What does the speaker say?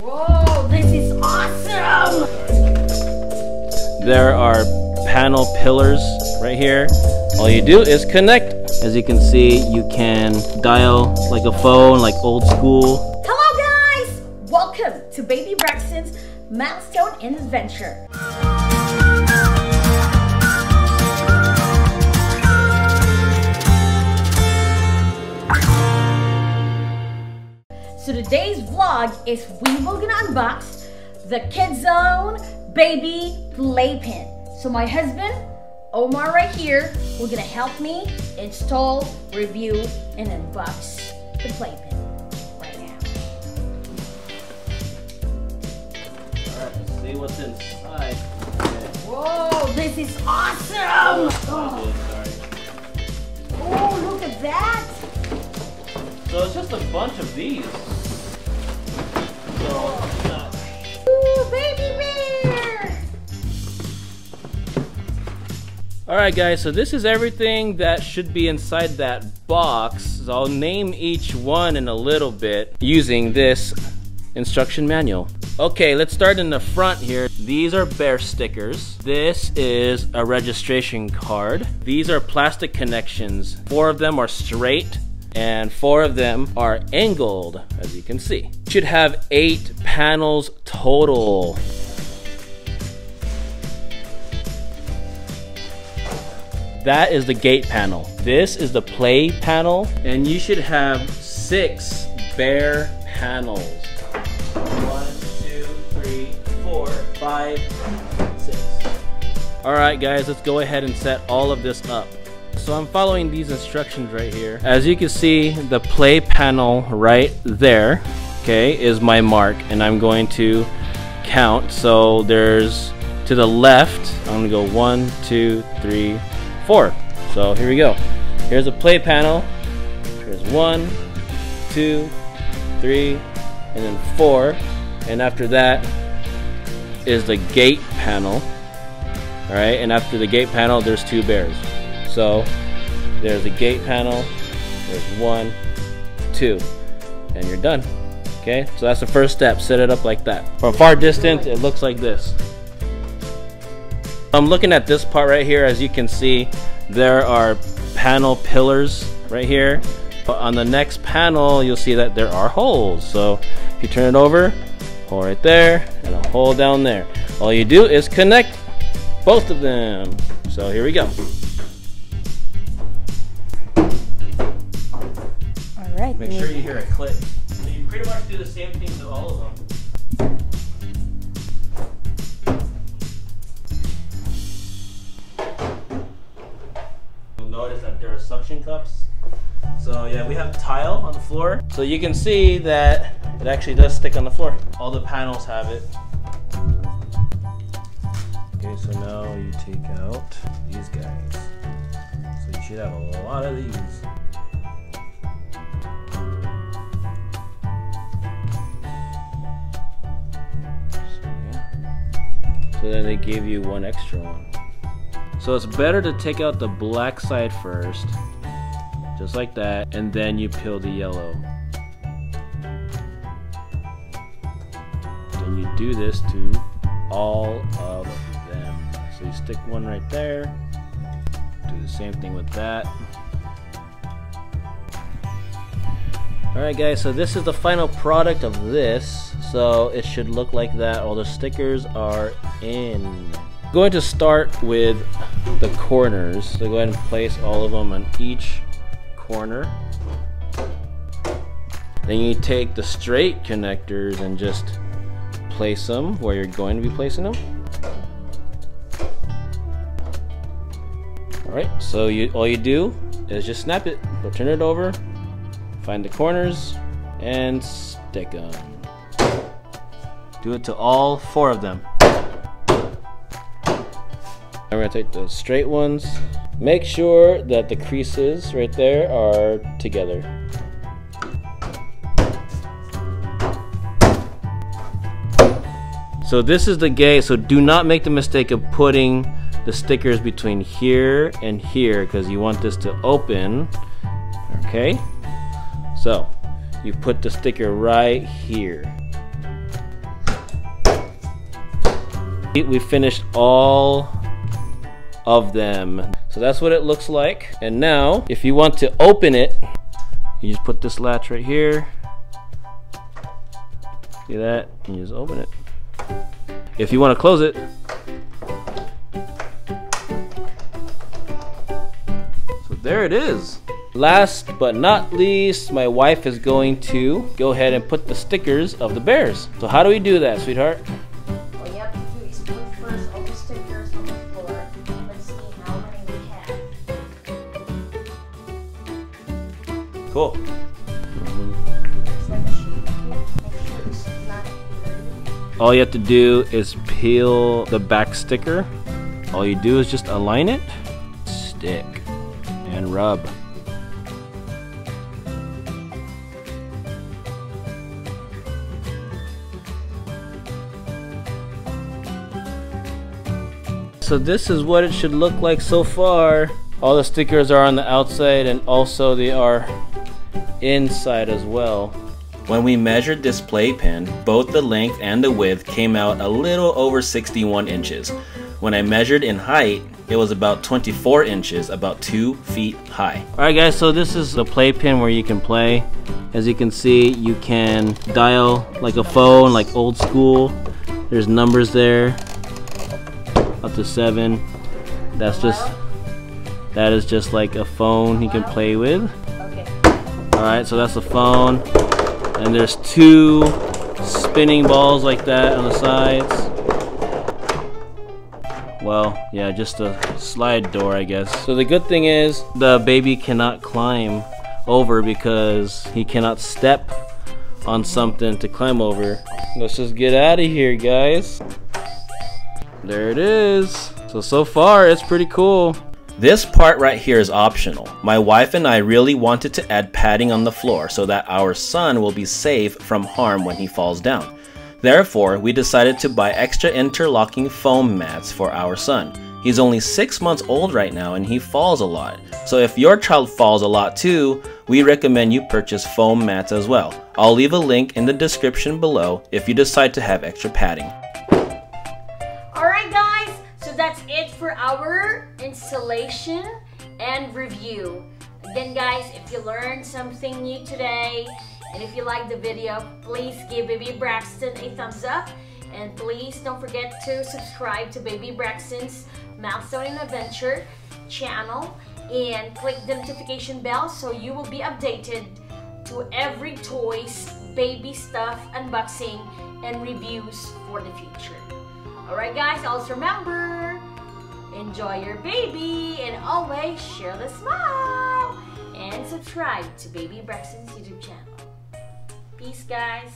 Whoa, this is awesome! There are panel pillars right here. All you do is connect. As you can see, you can dial like a phone, like old school. Hello guys! Welcome to Baby Braxton's Milestone Adventure. So today's vlog is we will gonna unbox the Kidzone Baby Playpen. So my husband, Omar right here, will gonna help me install, review, and unbox the playpen right now. Alright, let's see what's inside. Okay. Whoa, this is awesome! Oh, look at that! So it's just a bunch of these. Ooh, baby bear! Alright guys, so this is everything that should be inside that box. So I'll name each one in a little bit using this instruction manual. Okay, let's start in the front here. These are bear stickers. This is a registration card. These are plastic connections. 4 of them are straight and 4 of them are angled, as you can see. Should have 8 panels total. That is the gate panel. This is the play panel, and you should have 6 bear panels. 1, 2, 3, 4, 5, 6. Alright guys, let's go ahead and set all of this up. So I'm following these instructions right here. As you can see, the play panel right there, okay, is my mark, and I'm going to count. So there's, to the left, I'm gonna go 1, 2, 3, 4. So here we go. Here's a play panel. Here's 1, 2, 3, and then 4. And after that is the gate panel. Alright, and after the gate panel, there's 2 bears. So there's the gate panel, there's 1, 2, and you're done. Okay, so that's the first step. Set it up like that. From far distance, it looks like this. I'm looking at this part right here. As you can see, there are panel pillars right here. But on the next panel, you'll see that there are holes. So if you turn it over, hole right there and a hole down there. All you do is connect both of them. So here we go. Alright. Make sure you hear a click. So you pretty much do the same thing to all of them. Notice that there are suction cups. So yeah, we have tile on the floor. So you can see that it actually does stick on the floor. All the panels have it. Okay, so now you take out these guys. So you should have a lot of these. So then they gave you 1 extra one. So it's better to take out the black side first, just like that, and then you peel the yellow. And you do this to all of them. So you stick one right there, do the same thing with that. Alright guys, so this is the final product of this. So it should look like that. All the stickers are in. I'm going to start with the corners. So go ahead and place all of them on each corner. Then you take the straight connectors and just place them where you're going to be placing them. Alright, so all you do is just snap it. So turn it over, find the corners, and stick them. Do it to all 4 of them. I'm going to take the straight ones. Make sure that the creases right there are together. So this is the gate, so do not make the mistake of putting the stickers between here and here, because you want this to open. Okay? So you put the sticker right here. We finished all of them. So that's what it looks like. And now, if you want to open it, you just put this latch right here. See that? And you just open it. If you want to close it, so there it is. Last but not least, my wife is going to go ahead and put the stickers of the bears. So how do we do that, sweetheart? What you have to do is put first all the stickers on the floor. Let's see how many we have. Cool. It's like a sheet. Make sure it's not dirty. All you have to do is peel the back sticker. All you do is just align it, stick, and rub. So this is what it should look like so far. All the stickers are on the outside and also they are inside as well. When we measured this playpen, both the length and the width came out a little over 61 inches. When I measured in height, it was about 24 inches, about 2 feet high. Alright guys, so this is the playpen where you can play. As you can see, you can dial like a phone, like old school. There's numbers there. Up to 7. That is just like a phone you can play with. Okay. Alright, so that's a phone. And there's 2 spinning balls like that on the sides. Well, yeah, just a slide door, I guess. So the good thing is the baby cannot climb over because he cannot step on something to climb over. Let's just get out of here, guys. There it is. So far it's pretty cool. This part right here is optional. My wife and I really wanted to add padding on the floor so that our son will be safe from harm when he falls down. Therefore, we decided to buy extra interlocking foam mats for our son. He's only 6 months old right now and he falls a lot. So if your child falls a lot too, we recommend you purchase foam mats as well. I'll leave a link in the description below if you decide to have extra padding. Alright guys, so that's it for our installation and review. Again guys, if you learned something new today, and if you liked the video, please give Baby Braxton a thumbs up. And please don't forget to subscribe to Baby Braxton's Milestone and Adventure channel. And click the notification bell so you will be updated to every toys, baby stuff, unboxing, and reviews for the future. Alright guys, always remember, enjoy your baby and always share the smile. And subscribe to Baby Braxton's YouTube channel. Peace guys.